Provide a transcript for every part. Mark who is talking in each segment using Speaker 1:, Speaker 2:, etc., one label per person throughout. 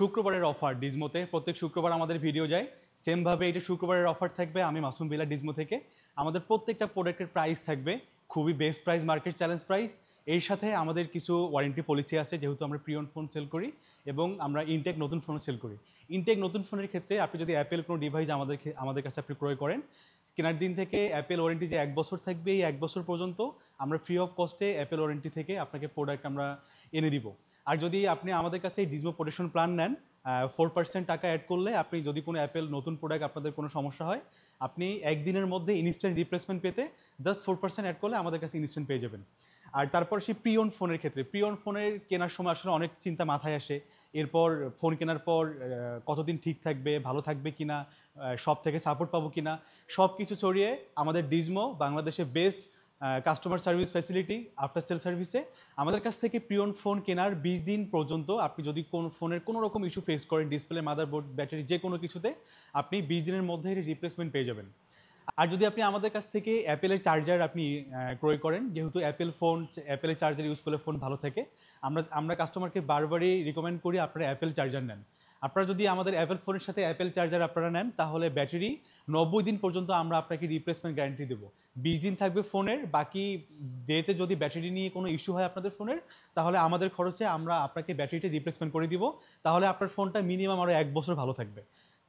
Speaker 1: শুক্রবারের অফার ডিজমোতে প্রত্যেক শুক্রবার আমাদের ভিডিও যায়। সেমভাবে এটা শুক্রবারের অফার থাকবে। আমি মাসুম বিল্লাহ ডিজমো থেকে। আমাদের প্রত্যেকটা প্রোডাক্টের প্রাইস থাকবে খুবই best price, market challenge price. এর সাথে আমাদের কিছু ওয়ারেন্টি পলিসি আছে, যেহেতু আমরা প্রিয়ন ফোন সেল করি এবং আমরা ইনটেক নতুন ফোন সেল করি। ইনটেক নতুন ফোনের ক্ষেত্রে আপনি যদি অ্যাপেল কোনো ডিভাইস আমাদের কাছে আপনি ক্রয় করেন, কেনার দিন থেকে অ্যাপেল ওয়ারেন্টি যে 1 বছর থাকবে, এই 1 বছর পর্যন্ত আমরা ফ্রি অফ কস্টে অ্যাপেল ওয়ারেন্টি থেকে আপনাকে প্রোডাক্ট আমরা এনে দিব। আর যদি আপনি আমাদের কাছে ডিজমো প্রোটেকশন প্ল্যান নেন, 4% টাকা অ্যাড করলে আপনি যদি কোনো অ্যাপেল নতুন প্রোডাক্ট আপনাদের কোনো সমস্যা হয়, আপনি একদিনের মধ্যে ইনস্ট্যান্ট রিপ্লেসমেন্ট পেতে জাস্ট 4% অ্যাড করলে আমাদের কাছে ইনস্ট্যান্ট পেয়ে যাবেন। আর তারপর সেই প্রিয়ন ফোনের ক্ষেত্রে, প্রিয়ন ফোনের কেনার সময় আসলে অনেক চিন্তা মাথায় আসে। এরপর ফোন কেনার পর কতদিন ঠিক থাকবে, ভালো থাকবে কিনা, সব থেকে সাপোর্ট পাবো কিনা, সব কিছু ছড়িয়ে আমাদের ডিজমো বাংলাদেশে best customer service facility after sale সার্ভিসে। আমাদের কাছ থেকে প্রিয়ন ফোন কেনার 20 দিন পর্যন্ত আপনি যদি কোন ফোনের কোনো রকম ইস্যু ফেস করেন, ডিসপ্লে, মাদারবোর্ড, ব্যাটারি, যে কোনো কিছুতে, আপনি 20 দিনের মধ্যে রিপ্লেসমেন্ট পেয়ে যাবেন। আর যদি আপনি আমাদের কাছ থেকে অ্যাপেলের চার্জার আপনি ক্রয় করেন, যেহেতু অ্যাপেলের চার্জার ইউজ করলে ফোন ভালো থাকে, আমরা কাস্টমারকে বারবারই রিকমেন্ড করি আপনারা অ্যাপেল চার্জার নেন। আপনারা যদি আমাদের অ্যাপেল ফোনের সাথে অ্যাপেল চার্জার আপনারা নেন, তাহলে ব্যাটারি 90 দিন পর্যন্ত আমরা আপনাকে রিপ্লেসমেন্ট গ্যারান্টি দেবো। 20 দিন থাকবে ফোনের, বাকি ডেতে যদি ব্যাটারি নিয়ে কোনো ইস্যু হয় আপনাদের ফোনের, তাহলে আমাদের খরচে আমরা আপনাকে ব্যাটারিটা রিপ্লেসমেন্ট করে দিব। তাহলে আপনার ফোনটা মিনিমাম আরও 1 বছর ভালো থাকবে।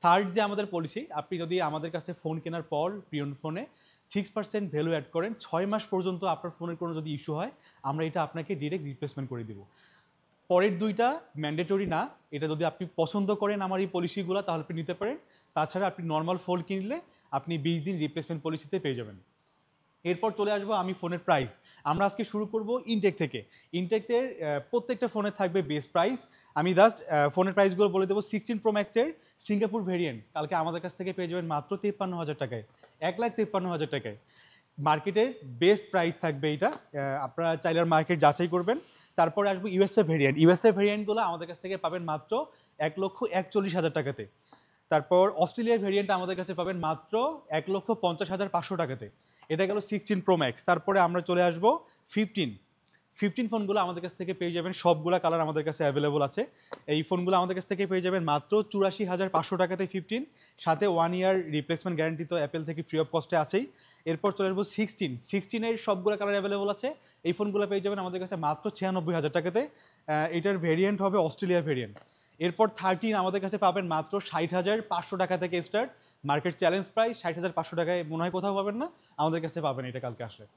Speaker 1: থার্ড যে আমাদের পলিসি, আপনি যদি আমাদের কাছে ফোন কেনার পর প্রিয়ন ফোনে 6% ভ্যালু অ্যাড করেন, 6 মাস পর্যন্ত আপনার ফোনের কোনো যদি ইস্যু হয়, আমরা এটা আপনাকে ডিরেক্ট রিপ্লেসমেন্ট করে দিব। পরের দুইটা ম্যান্ডেটরি না, এটা যদি আপনি পছন্দ করেন আমার এই পলিসিগুলো, তাহলে আপনি নিতে পারেন। তাছাড়া আপনি নর্মাল ফোন কিনলে আপনি 20 দিন রিপ্লেসমেন্ট পলিসিতে পেয়ে যাবেন। এরপর চলে আসবো আমি ফোনের প্রাইস। আমরা আজকে শুরু করব ইনটেক থেকে। ইনটেকের প্রত্যেকটা ফোনে থাকবে বেস্ট প্রাইস। আমি জাস্ট ফোনের প্রাইসগুলো বলে দেবো। 16 প্রো ম্যাক্সের সিঙ্গাপুর ভেরিয়েন্ট কালকে আমাদের কাছ থেকে পেয়ে যাবেন মাত্র 53,000 টাকায়, 1,53,000 টাকায়। মার্কেটের বেস্ট প্রাইস থাকবে এটা, আপনারা চাইলে মার্কেট যাচাই করবেন। তারপরে আসবো ইউএসএ ভেরিয়েন্ট। ইউএসএ ভেরিয়েন্টগুলো আমাদের কাছ থেকে পাবেন মাত্র 1,41,000 টাকাতে। তারপর অস্ট্রেলিয়ার ভেরিয়েন্ট আমাদের কাছে পাবেন মাত্র 1,50,500 টাকাতে। এটা গেল 16 প্রো ম্যাক্স। তারপরে আমরা চলে আসবো 15 ফোনগুলো আমাদের কাছ থেকে পেয়ে যাবেন, সবগুলা কালার আমাদের কাছে অ্যাভেলেবল আছে। এই ফোনগুলো আমাদের কাছ থেকে পেয়ে যাবেন মাত্র 84,500 টাকাতে 15, সাথে 1 ইয়ার রিপ্লেসমেন্ট গ্যারান্টি তো অ্যাপেল থেকে ফ্রি অফ কস্টে আছেই। এরপর চলে আসবো 16 সবগুলো কালার অ্যাভেলেবল আছে। এই ফোনগুলো পেয়ে যাবেন আমাদের কাছে মাত্র 96,000 টাকাতে। এটার ভেরিয়েন্ট হবে অস্ট্রেলিয়া ভেরিয়েন্ট। এরপর 13 আমাদের কাছে পাবেন মাত্র 60,500 টাকা থেকে স্টার্ট, মার্কেট চ্যালেঞ্জ প্রাইস। 60,500 টাকায় মনে হয় কোথাও পাবেন না, আমাদের কাছে পাবেন এটা কালকে আসলে।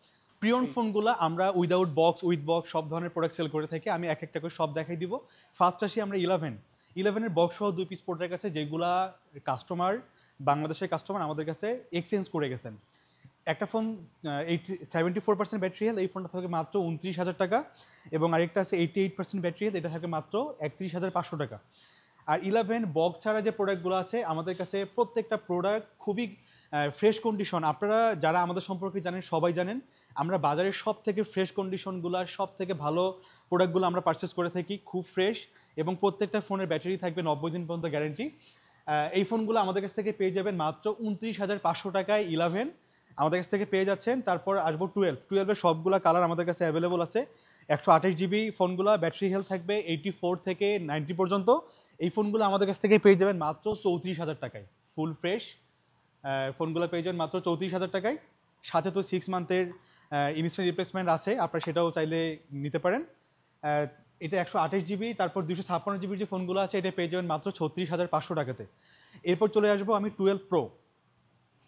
Speaker 1: প্রিয়ন ফোনগুলো আমরা উইদাউট বক্স, উইথ বক্স সব ধরনের প্রোডাক্ট সেল করে থাকি। আমি এক একটা করে সব দেখাই দিব। ফার্স্ট আসি আমরা 11-এর বক্স সহ 2 পিস প্রোডাক্ট আছে, যেগুলা কাস্টমার, বাংলাদেশের কাস্টমার আমাদের কাছে এক্সচেঞ্জ করে গেছেন। একটা ফোন 74% ব্যাটারি হেলথ, এই ফোনটা থাকে মাত্র 29,000 টাকা। এবং আরেকটা আছে 88% ব্যাটারি হেলথ, এটা থাকে মাত্র 31,500 টাকা। আর 11 বক্স ছাড়া যে প্রোডাক্টগুলো আছে আমাদের কাছে, প্রত্যেকটা প্রোডাক্ট খুবই ফ্রেশ কন্ডিশন। আপনারা যারা আমাদের সম্পর্কে জানেন সবাই জানেন, আমরা বাজারের সব থেকে ফ্রেশ কন্ডিশনগুলো, সব থেকে ভালো প্রোডাক্টগুলো আমরা পারচেস করে থাকি, খুব ফ্রেশ। এবং প্রত্যেকটা ফোনের ব্যাটারি থাকবে 90 দিন পর্যন্ত গ্যারান্টি। এই ফোনগুলো আমাদের কাছ থেকে পেয়ে যাবেন মাত্র 29,500 টাকায়। 11 আমাদের কাছ থেকে পেয়ে যাচ্ছেন। তারপর আসবো 12-এর সবগুলো কালার আমাদের কাছে অ্যাভেলেবল আছে। 128 জিবি ফোনগুলো, ব্যাটারি হেলথ থাকবে 84 থেকে 90 পর্যন্ত। এই ফোনগুলো আমাদের কাছ থেকে পেয়ে যাবেন মাত্র 34,000 টাকায়, ফুল ফ্রেশ ফোনগুলো পেয়ে যাবেন মাত্র 34,000 টাকায়। সাথে তো 6 মান্থের ইনস্ট্যান্ট রিপ্লেসমেন্ট আছে, আপনারা সেটাও চাইলে নিতে পারেন। এটা 128 জিবি। তারপর 256 জিবির যে ফোনগুলো আছে, এটা পেয়ে যাবেন মাত্র 36,500 টাকাতে। এরপর চলে আসবো আমি 12 প্রো।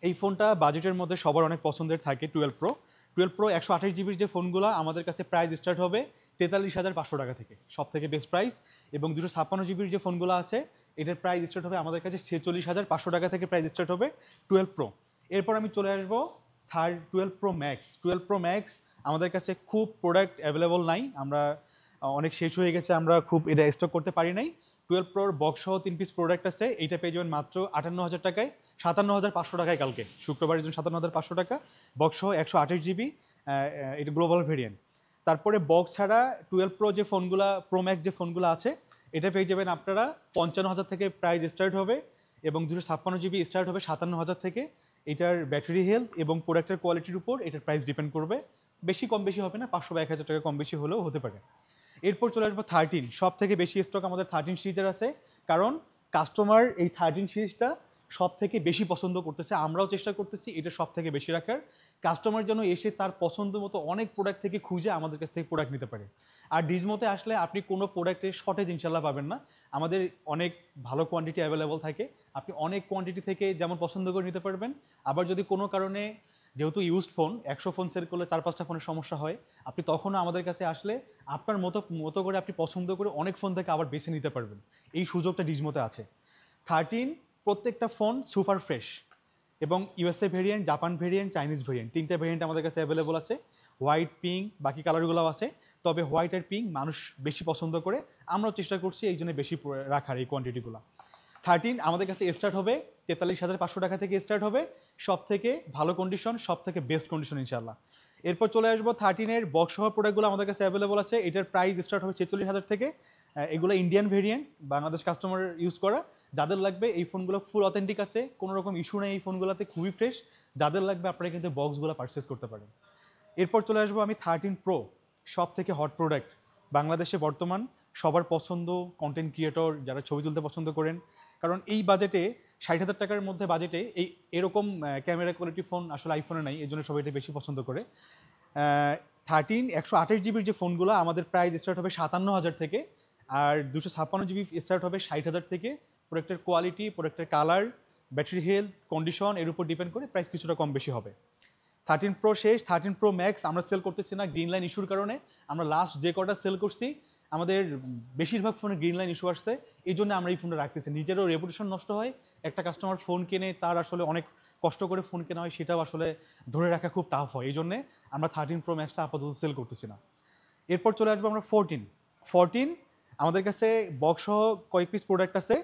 Speaker 1: এই ফোনটা বাজেটের মধ্যে সবার অনেক পছন্দের থাকে। 12 প্রো 128 জিবির যে ফোনগুলো আমাদের কাছে প্রাইস স্টার্ট হবে 43,500 টাকা থেকে, সব থেকে বেস্ট প্রাইস। এবং 256 জিবির যে ফোনগুলো আছে, এটার প্রাইস স্টার্ট হবে আমাদের কাছে 46,500 টাকা থেকে প্রাইস স্টার্ট হবে 12 প্রো। এরপর আমি চলে আসবো 12 প্রো ম্যাক্স। 12 প্রো ম্যাক্স আমাদের কাছে খুব প্রোডাক্ট অ্যাভেলেবল নাই, আমরা অনেক শেষ হয়ে গেছে, আমরা খুব এটা স্টক করতে পারি নাই। 12 প্রোর বক্স সহ 3 পিস প্রোডাক্ট আছে, এইটা পেয়ে যাবেন মাত্র 58,000 টাকায়, 57,500 টাকায় কালকে শুক্রবারের জন্য 57,500 টাকা। বক্স সহ 128 জিবি, এটা গ্লোবাল ভেরিয়েন্ট। তারপরে বক্স ছাড়া 12 প্রো যে ফোনগুলো, প্রো ম্যাক্স যে ফোনগুলো আছে, এটা পেয়ে যাবেন আপনারা 55,000 থেকে প্রাইস স্টার্ট হবে। এবং 256 জিবি স্টার্ট হবে 57,000 থেকে। এটার ব্যাটারি হেলথ এবং প্রোডাক্টের কোয়ালিটির উপর এটার প্রাইস ডিপেন্ড করবে, বেশি কম বেশি হবে না, 500 বা 1,000 টাকা কম বেশি হলেও হতে পারে। এরপর চলে আসবো 13, সব থেকে বেশি স্টক আমাদের 13 সিরিজের আছে। কারণ কাস্টমার এই 13 সিরিজটা সব থেকে বেশি পছন্দ করতেছে, আমরাও চেষ্টা করতেছি এটা সব থেকে বেশি রাখার। কাস্টমার যেন এসে তার পছন্দ মতো অনেক প্রোডাক্ট থেকে খুঁজে আমাদের কাছ থেকে প্রোডাক্ট নিতে পারে। আর ডিজমোতে আসলে আপনি কোনো প্রোডাক্টের শর্টেজ ইনশাল্লাহ পাবেন না, আমাদের অনেক ভালো কোয়ান্টিটি অ্যাভেলেবল থাকে, আপনি অনেক কোয়ান্টিটি থেকে যেমন পছন্দ করে নিতে পারবেন। আবার যদি কোনো কারণে, যেহেতু ইউজড ফোন 100 ফোন সেল করলে 4-5টা ফোনের সমস্যা হয়, আপনি তখনও আমাদের কাছে আসলে আপনার মতো মতো করে আপনি পছন্দ করে অনেক ফোন থেকে আবার বেছে নিতে পারবেন, এই সুযোগটা ডিজমোতে আছে। 13 প্রত্যেকটা ফোন সুপার ফ্রেশ, এবং USA variant, Japan variant, Chinese variant, 3টা ভেরিয়েন্ট আমাদের কাছে অ্যাভেলেবল আছে। হোয়াইট, পিঙ্ক, বাকি কালারগুলোও আছে, তবে হোয়াইট আর পিঙ্ক মানুষ বেশি পছন্দ করে, আমরাও চেষ্টা করছি এই জন্য বেশি রাখার এই কোয়ান্টিটিগুলো। 13 আমাদের কাছে স্টার্ট হবে 43,500 টাকা থেকে স্টার্ট হবে, সব থেকে ভালো কন্ডিশন, সব থেকে বেস্ট কন্ডিশন ইনশাল্লাহ। এরপর চলে আসবো 13-এর বক্স সহ প্রোডাক্টগুলো আমাদের কাছে অ্যাভেলেবল আছে, এটার প্রাইস স্টার্ট হবে 46,000 থেকে। এগুলো Indian variant, Bangladesh customer use করা। যাদের লাগবে এই ফোনগুলো ফুল অথেন্টিক আছে, কোনো রকম ইস্যু নেই এই ফোনগুলোতে, খুবই ফ্রেশ। যাদের লাগবে আপনারা কিন্তু বক্সগুলো পারচেস করতে পারেন। এরপর চলে আসবো আমি 13 প্রো, সব থেকে হট প্রোডাক্ট বাংলাদেশে বর্তমান, সবার পছন্দ, কন্টেন্ট ক্রিয়েটর যারা ছবি তুলতে পছন্দ করেন। কারণ এই বাজেটে 60,000 টাকার মধ্যে বাজেটে এরকম ক্যামেরা কোয়ালিটি ফোন আসলে আইফোনে নাই, এই জন্য সবাই এটা বেশি পছন্দ করে। 13 128 জিবির যে ফোনগুলো আমাদের প্রাইস স্টার্ট হবে 57,000 থেকে, আর 256 জিবি স্টার্ট হবে 60,000 থেকে। প্রোডাক্টের কোয়ালিটি, প্রোডাক্টের কালার, ব্যাটারি হেলথ, কন্ডিশন এর উপর ডিপেন্ড করে প্রাইস কিছুটা কম বেশি হবে। 13 প্রো শেষ, 13 প্রো ম্যাক্স আমরা সেল করতেছি না গ্রিন লাইন ইস্যুর কারণে। আমরা লাস্ট যে কটা সেল করছি আমাদের বেশিরভাগ ফোনে গ্রিন লাইন ইস্যু আসছে, এই জন্য আমরা এই ফোনটা রাখতেছি। নিজেরও রেপুটেশন নষ্ট হয়, একটা কাস্টমার ফোন কেনে তার আসলে অনেক কষ্ট করে ফোন কেনা হয়, সেটাও আসলে ধরে রাখা খুব টাফ হয়, এই জন্যে আমরা 13 প্রো ম্যাক্সটা আপাতত সেল করতেছি না। এরপর চলে আসবো আমরা 14 আমাদের কাছে বক্স সহ কয়েক পিস প্রোডাক্ট আছে।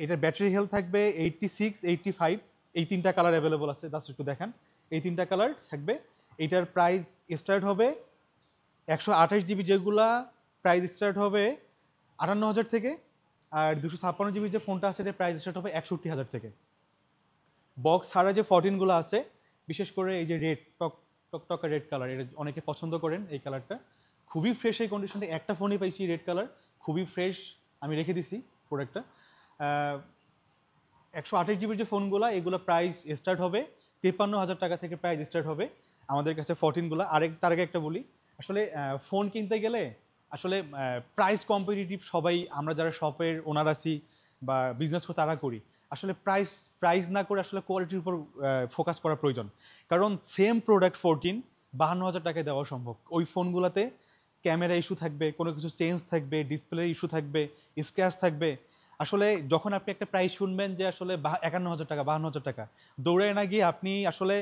Speaker 1: এটার ব্যাটারি হেলথ থাকবে 86, 85, এই 3টা কালার অ্যাভেলেবল আছে, জাস্ট একটু দেখান, এই 3টা কালার থাকবে। এইটার প্রাইস স্টার্ট হবে 128 জিবি, যেগুলা প্রাইস স্টার্ট হবে 58,000 থেকে, আর 256 জিবির যে ফোনটা আছে এটার প্রাইস স্টার্ট হবে 61,000 থেকে। বক্স ছাড়া যে 14গুলো আছে, বিশেষ করে এই যে রেড টকটকা রেড কালার, এটা অনেকে পছন্দ করেন, এই কালারটা খুবই ফ্রেশ। এই কন্ডিশনে একটা ফোনই পাইছি রেড কালার, খুবই ফ্রেশ, আমি রেখে দিছি প্রোডাক্টটা। 128 জিবির যে ফোনগুলো, এগুলো প্রাইস স্টার্ট হবে 53,000 টাকা থেকে, প্রাইস স্টার্ট হবে আমাদের কাছে 14গুলো। তার আগে একটা বলি, আসলে ফোন কিনতে গেলে আসলে প্রাইস কম্পিটিটিভ সবাই, আমরা যারা শপের ওনার আছি বা বিজনেস করে তারা করি, আসলে প্রাইস না করে আসলে কোয়ালিটির উপর ফোকাস করা প্রয়োজন। কারণ সেম প্রোডাক্ট 14 52,000 টাকায় দেওয়া সম্ভব। ওই ফোনগুলোতে ক্যামেরা ইস্যু থাকবে, কোনো কিছু চেঞ্জ থাকবে, ডিসপ্লে ইস্যু থাকবে, স্ক্র্যাচ থাকবে। আসলে যখন আপনি একটা প্রাইস শুনবেন যে আসলে 51,000 টাকা, 52,000 টাকা, দৌড়ে না গিয়ে আপনি আসলে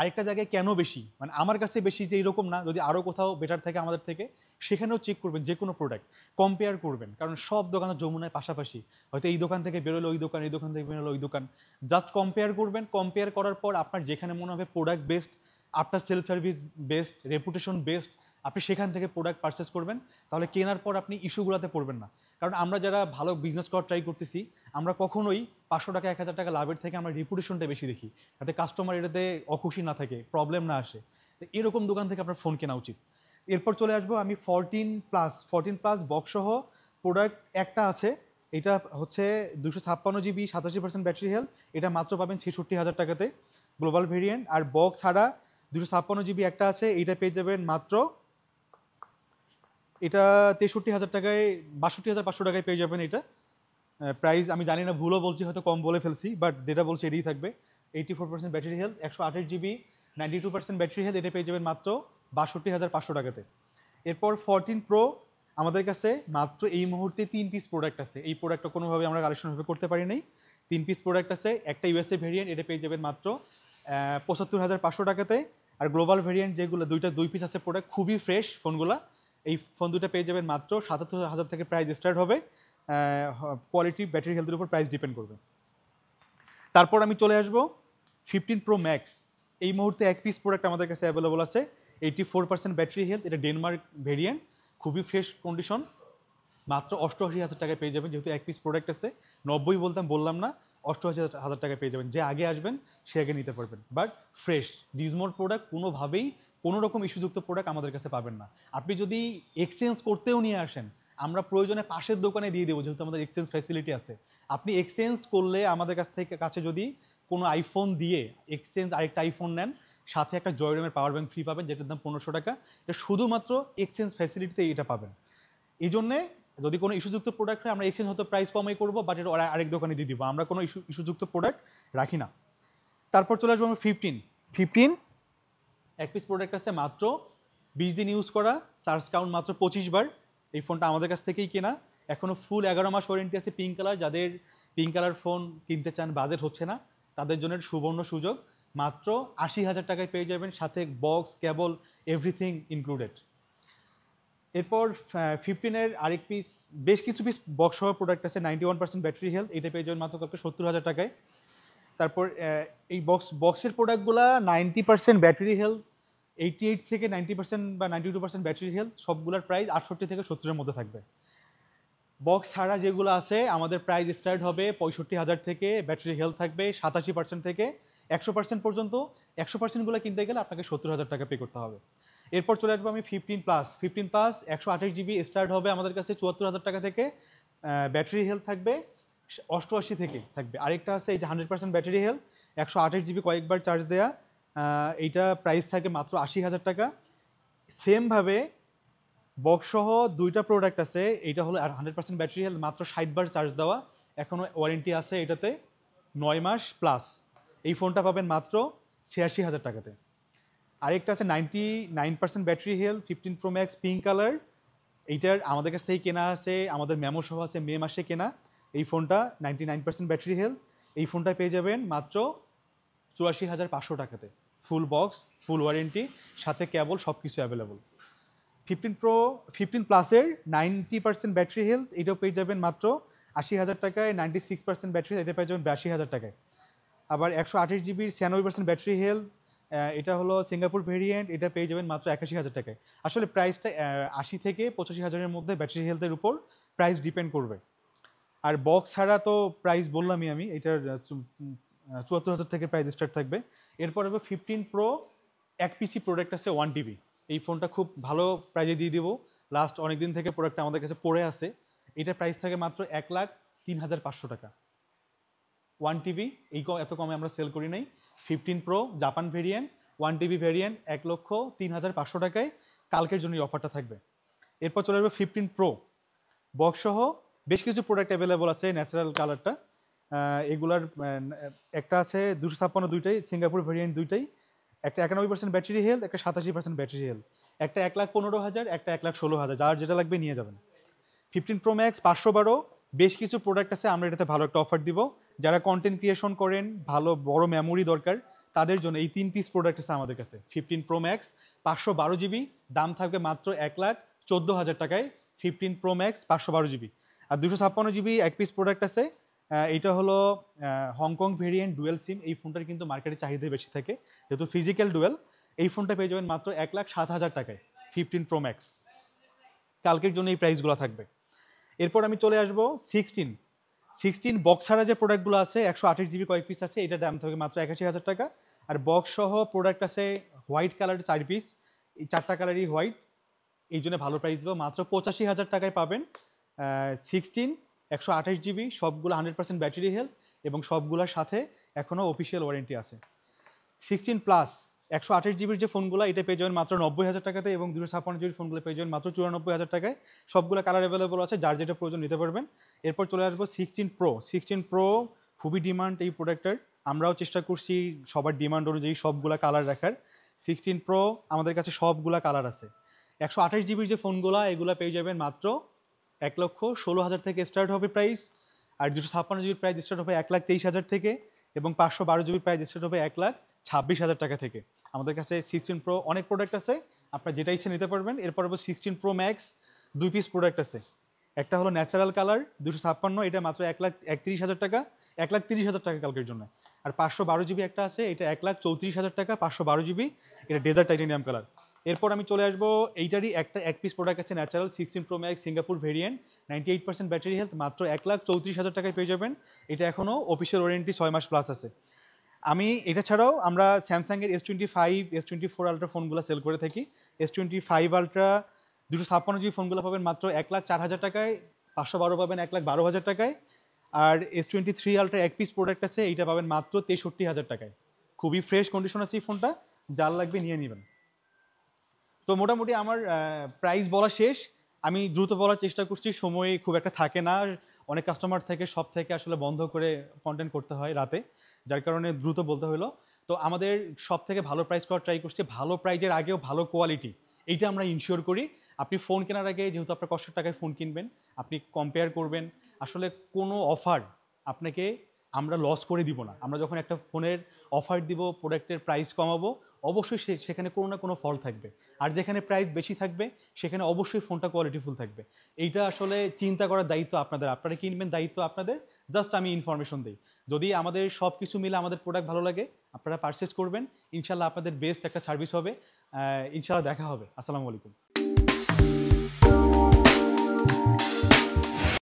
Speaker 1: আরেকটা জায়গায় কেন বেশি, মানে আমার কাছে বেশি যে এরকম না, যদি আরও কোথাও বেটার থাকে আমাদের থেকে, সেখানেও চেক করবেন, যে কোনো প্রোডাক্ট কম্পেয়ার করবেন। কারণ সব দোকানের যমুনায় পাশাপাশি, হয়তো এই দোকান থেকে বেরোলো ওই দোকান, এই দোকান থেকে বেরোলো ওই দোকান, জাস্ট কম্পেয়ার করবেন। কম্পেয়ার করার পর আপনার যেখানে মনে হবে product best, after sale service best, reputation best, আপনি সেখান থেকে প্রোডাক্ট পারচেস করবেন। তাহলে কেনার পর আপনি ইস্যুগুলোতে পড়বেন না। কারণ আমরা যারা ভালো বিজনেস করার ট্রাই করতেছি, আমরা কখনোই 500 টাকা 1,000 টাকা লাভের থেকে আমরা রেপুটেশনটা বেশি দেখি, যাতে কাস্টমার এটাতে অখুশি না থাকে, প্রবলেম না আসে। তো এরকম দোকান থেকে আপনার ফোন কেনা উচিত। এরপর চলে আসবো আমি 14 প্লাস বক্স সহ প্রোডাক্ট একটা আছে, এটা হচ্ছে 256 জিবি, 87% ব্যাটারি হেলথ, এটা মাত্র পাবেন 66,000 টাকাতে, গ্লোবাল ভেরিয়েন্ট। আর বক্স ছাড়া 256 জিবি একটা আছে, এইটা পেয়ে যাবেন মাত্র, এটা 63,000 টাকায়, 62,500 টাকায় পেয়ে যাবেন। এটা প্রাইস আমি জানি না, ভুলও বলছি, হয়তো কম বলে ফেলছি, বাট যেটা বলছি এটাই থাকবে। 84% battery health, 128 GB, 92% battery health, এটা পেয়ে যাবেন মাত্র 62,500 টাকাতে। এরপর 14 প্রো আমাদের কাছে মাত্র এই মুহূর্তে 3 পিস প্রোডাক্ট আছে, এই প্রোডাক্টটা কোনোভাবে আমরা কালেকশন ভাবে করতে পারি নাই। 3 পিস প্রোডাক্ট আছে, একটা ইউএসএ ভেরিয়েন্ট, এটা পেয়ে যাবেন মাত্র 75,500 টাকাতে। আর গ্লোবাল ভেরিয়েন্ট যেগুলো 2 পিস আছে প্রোডাক্ট, খুবই ফ্রেশ ফোনগুলো, এই ফোন দুটো পেয়ে যাবেন মাত্র 77,000 থেকে, প্রাইস স্টার্ট হবে। কোয়ালিটি, ব্যাটারি হেলথের উপর প্রাইস ডিপেন্ড করবে। তারপর আমি চলে আসবো 15 প্রো ম্যাক্স, এই মুহূর্তে এক পিস প্রোডাক্ট আমাদের কাছে অ্যাভেলেবল আছে, 84% ব্যাটারি হেলথ, এটা ডেনমার্ক ভেরিয়েন্ট, খুবই ফ্রেশ কন্ডিশন, মাত্র 88,000 টাকায় পেয়ে যাবেন। যেহেতু এক পিস প্রোডাক্ট আছে, 90 বললাম না, 88,000 টাকায় পেয়ে যাবেন। যে আগে আসবেন সে আগে নিতে পারবেন, বাট ফ্রেশ ডিজমোর প্রোডাক্ট, কোনোভাবেই কোনো রকম ইস্যুযুক্ত প্রোডাক্ট আমাদের কাছে পাবেন না। আপনি যদি এক্সচেঞ্জ করতেও নিয়ে আসেন, আমরা প্রয়োজনে পাশের দোকানে দিয়ে দেবো, যেহেতু আমাদের এক্সচেঞ্জ ফ্যাসিলিটি আছে। আপনি এক্সচেঞ্জ করলে আমাদের কাছে যদি কোনো আইফোন দিয়ে এক্সচেঞ্জ আরেকটা আইফোন নেন, সাথে একটা জয়রুমের পাওয়ার ব্যাংক ফ্রি পাবেন, যেটার দাম 1500 টাকা। এটা শুধুমাত্র এক্সচেঞ্জ ফ্যাসিলিটিতে এটা পাবেন। এই জন্যে যদি কোনো ইস্যুযুক্ত প্রোডাক্ট হয় আমরা এক্সচেঞ্জ হয়তো প্রাইস কমাই করবো, বাট এটা আরেক দোকানে দিয়ে দিব, আমরা কোনো ইস্যুযুক্ত প্রোডাক্ট রাখি না। তারপর চলে আসবো আমরা 15 এক পিস প্রোডাক্ট আছে মাত্র 20 দিন ইউজ করা, সার্চ কাউন্ট মাত্র 25 বার। এই ফোনটা আমাদের কাছ থেকেই কেনা, এখনও ফুল 11 মাস ওয়ারেন্টি আছে। পিঙ্ক কালার, যাদের পিঙ্ক কালার ফোন কিনতে চান, বাজেট হচ্ছে না, তাদের জন্য সুবর্ণ সুযোগ। মাত্র 80,000 টাকায় পেয়ে যাবেন, সাথে বক্স, কেবল, এভরিথিং ইনক্লুডেড। এরপর 15-এর আরেক পিস, বেশ কিছু পিস বক্স সহ প্রোডাক্ট আছে। 91% ব্যাটারি হেলথ, এটা পেয়ে যাবেন মাত্র 70,000 টাকায়। তারপর এই বক্সের প্রোডাক্টগুলা 90% ব্যাটারি হেলথ, 88 থেকে 90% বা 92% ব্যাটারি হেলথ, সবগুলোর প্রাইস 68 থেকে 70-এর মধ্যে থাকবে। বক্স ছাড়া যেগুলো আছে আমাদের প্রাইস স্টার্ট হবে 65,000 থেকে, ব্যাটারি হেলথ থাকবে 87% থেকে 100% পর্যন্ত। 100%গুলো কিনতে গেলে আপনাকে 70,000 টাকা পে করতে হবে। এরপর চলে আসবো আমি 15+। 15+ 128 জিবি স্টার্ট হবে আমাদের কাছে 74,000 টাকা থেকে, ব্যাটারি হেলথ থাকবে 88 থেকে থাকবে। আরেকটা আছে এই যে 100% ব্যাটারি হেলথ, 128 জিবি কয়েকবার চার্জ দেয়া, এইটা প্রাইস থাকে মাত্র 80,000 টাকা। সেমভাবে বক্স সহ দুইটা প্রোডাক্ট আছে, এইটা হলো 100% ব্যাটারি হেলথ, মাত্র 60 বার চার্জ দেওয়া, এখনও ওয়ারেন্টি আছে এটাতে 9 মাস প্লাস। এই ফোনটা পাবেন মাত্র 86,000 টাকাতে। আরেকটা আছে 99% battery health, 15 Pro Max pink colour, এইটার আমাদের কাছ থেকে কেনা আছে, আমাদের মেমো সহ আছে, মে মাসে কেনা। এই ফোনটা 99% ব্যাটারি হেলথ, এই ফোনটা পেয়ে যাবেন মাত্র 84,500 টাকাতে, ফুল বক্স, ফুল ওয়ারেন্টি, সাথে কেবল, সব কিছু অ্যাভেলেবল। 15+-এর 90% ব্যাটারি হেলথ, এটাও পেয়ে যাবেন মাত্র 80,000 টাকায়। 96% ব্যাটারি, এটা পেয়ে যাবেন 82,000 টাকায়। আবার 128 জিবির 96% ব্যাটারি হেলথ, এটা হলো সিঙ্গাপুর ভেরিয়েন্ট, এটা পেয়ে যাবেন মাত্র 81,000 টাকায়। আসলে প্রাইসটা 80 থেকে 85,000-এর মধ্যে ব্যাটারি হেলথের উপর প্রাইস ডিপেন্ড করবে। আর বক্স ছাড়া তো প্রাইস বললামই আমি, এটার 74,000 থেকে প্রাইস স্টার্ট থাকবে। এরপর হবে 15 Pro, এক পিসি প্রোডাক্ট আছে 1 TB। এই ফোনটা খুব ভালো প্রাইজে দিয়ে দিব, লাস্ট অনেক দিন থেকে প্রোডাক্টটা আমাদের কাছে পড়ে আছে। এটার প্রাইস থাকে মাত্র 1,03,500 টাকা। 1 TB, এত কমে আমরা সেল করি নাই। 15 Pro Japan variant, 1 TB variant 1,03,500 টাকায়, কালকের জন্য এই অফারটা থাকবে। এরপর চলে আসবে 15 Pro বক্স সহ, বেশ কিছু প্রোডাক্ট অ্যাভেলেবল আছে। ন্যাচারাল কালারটা, এগুলার একটা আছে 256, দুইটাই সিঙ্গাপুর ভেরিয়েন্ট, দুইটাই, একটা 91% ব্যাটারি হেলথ, একটা 87% ব্যাটারি হেলথ, একটা 1,15,000, একটা 1,16,000, যার যেটা লাগবে নিয়ে যাবেন। 15 Pro Max 512, বেশ কিছু প্রোডাক্ট আছে, আমরা এটাতে ভালো একটা অফার দিব। যারা কন্টেন্ট ক্রিয়েশন করেন, ভালো বড় মেমোরি দরকার, তাদের জন্য এই 3 পিস প্রোডাক্ট আছে আমাদের কাছে। 15 Pro Max 512 জিবি, দাম থাকবে মাত্র 1,14,000 টাকায়। 15 Pro Max 512 জিবি। আর 256 জিবি এক পিস প্রোডাক্ট আছে, এইটা হলো হংকং ভেরিয়েন্ট, ডুয়েল সিম। এই ফোনটার কিন্তু মার্কেটে চাহিদা বেশি থাকে, যেহেতু ফিজিক্যাল ডুয়েল। এই ফোনটা পেয়ে যাবেন মাত্র 1,07,000 টাকায়, 15 Pro Max। কালকের জন্য এই প্রাইসগুলো থাকবে। এরপর আমি চলে আসবো 16 বক্স ছাড়া যে প্রোডাক্টগুলো আছে, 128 জিবি কয়েক পিস আছে, এটার দাম থাকবে মাত্র 81,000 টাকা। আর বক্স সহ প্রোডাক্ট আছে হোয়াইট কালারের 4 পিস, এই 4টা কালারই হোয়াইট, এই জন্য ভালো প্রাইস দেবো, মাত্র 85,000 টাকায় পাবেন। 16 128 জিবি, সবগুলো 100% ব্যাটারি হেলথ, এবং সবগুলোর সাথে এখনও অফিসিয়াল ওয়ারেন্টি আছে। 16+ 128 জিবির যে ফোনগুলো, এটা পেয়ে যাবেন মাত্র 90,000 টাকাতে, এবং 256 জিবির ফোনগুলো পেয়ে যাবেন মাত্র 94,000 টাকায়। সবগুলো কালার অ্যাভেলেবল আছে, যার যেটা প্রয়োজন নিতে পারবেন। এরপর চলে আসবো 16 Pro, খুবই ডিমান্ড এই প্রোডাক্টটার, আমরাও চেষ্টা করছি সবার ডিমান্ড অনুযায়ী সবগুলা কালার রাখার। 16 Pro আমাদের কাছে সবগুলা কালার আছে। 128 জিবির যে ফোনগুলো, এগুলো পেয়ে যাবেন মাত্র 1,16,000 থেকে স্টার্ট হবে প্রাইস। আর 256 জিবির প্রাইস স্টার্ট হবে 1,23,000 থেকে, এবং 512 জিবির প্রাইস স্টার্ট হবে 1,26,000 টাকা থেকে। আমাদের কাছে 16 Pro অনেক প্রোডাক্ট আছে, আপনার যেটা ইচ্ছে নিতে পারবেন। এরপর হবে 16 Pro Max, 2 পিস প্রোডাক্ট আছে। একটা হলো ন্যাচারাল কালার 256, এটা মাত্র 1,31,000 টাকা, 1,30,000 টাকা কালকের জন্য। আর 512 জিবি একটা আছে, এটা 1,34,000 টাকা, 512 জিবি, এটা ডেজার্ট টাইটেনিয়াম কালার। এরপর আমি চলে আসবো এইটারই এক পিস প্রোডাক্ট আছে natural 16 Pro Max Singapore variant, 98% battery health, মাত্র 1,34,000 টাকায় পেয়ে যাবেন। এটা এখনও অফিসিয়াল ওয়ারেন্টি 6 মাস প্লাস আছে। আমি এটা ছাড়াও আমরা স্যামসাংয়ের S25, S24 আলট্রা ফোনগুলো সেল করে থাকি। S25 আলট্রা 256 জিবি ফোনগুলো পাবেন মাত্র 1,04,000 টাকায়, 512 পাবেন 1,12,000 টাকায়। আর S23 আলট্রা এক পিস প্রোডাক্ট আছে, এইটা পাবেন মাত্র 63,000 টাকায়। খুবই ফ্রেশ কন্ডিশন আছে এই ফোনটা, যার লাগবে নিয়ে নেবেন। তো মোটামুটি আমার প্রাইস বলা শেষ। আমি দ্রুত বলার চেষ্টা করছি, সময় খুব একটা থাকে না, অনেক কাস্টমার থেকে সব থেকে আসলে বন্ধ করে কন্টেন্ট করতে হয় রাতে, যার কারণে দ্রুত বলতে হলো। তো আমাদের সব থেকে ভালো প্রাইস করার ট্রাই করছি, ভালো প্রাইজের আগেও ভালো কোয়ালিটি, এইটা আমরা ইনশিওর করি। আপনি ফোন কেনার আগে যেহেতু আপনার কষ্টের টাকায় ফোন কিনবেন, আপনি কম্পেয়ার করবেন। আসলে কোনো অফার আপনাকে আমরা লস করে দিব না। আমরা যখন একটা ফোনের অফার দিব, প্রোডাক্টের প্রাইস কমাবো, অবশ্যই সেখানে কোনো না কোনো ফল থাকবে। আর যেখানে প্রাইস বেশি থাকবে সেখানে অবশ্যই ফোনটা কোয়ালিটিফুল থাকবে। এইটা আসলে চিন্তা করার দায়িত্ব আপনাদের, আপনারা কিনবেন দায়িত্ব আপনাদের, জাস্ট আমি ইনফরমেশন দিই। যদি আমাদের সব কিছু মিলে আমাদের প্রোডাক্ট ভালো লাগে, আপনারা পারচেস করবেন, ইনশাল্লাহ আপনাদের বেস্ট একটা সার্ভিস হবে। ইনশাল্লাহ দেখা হবে। আসসালামু আলাইকুম।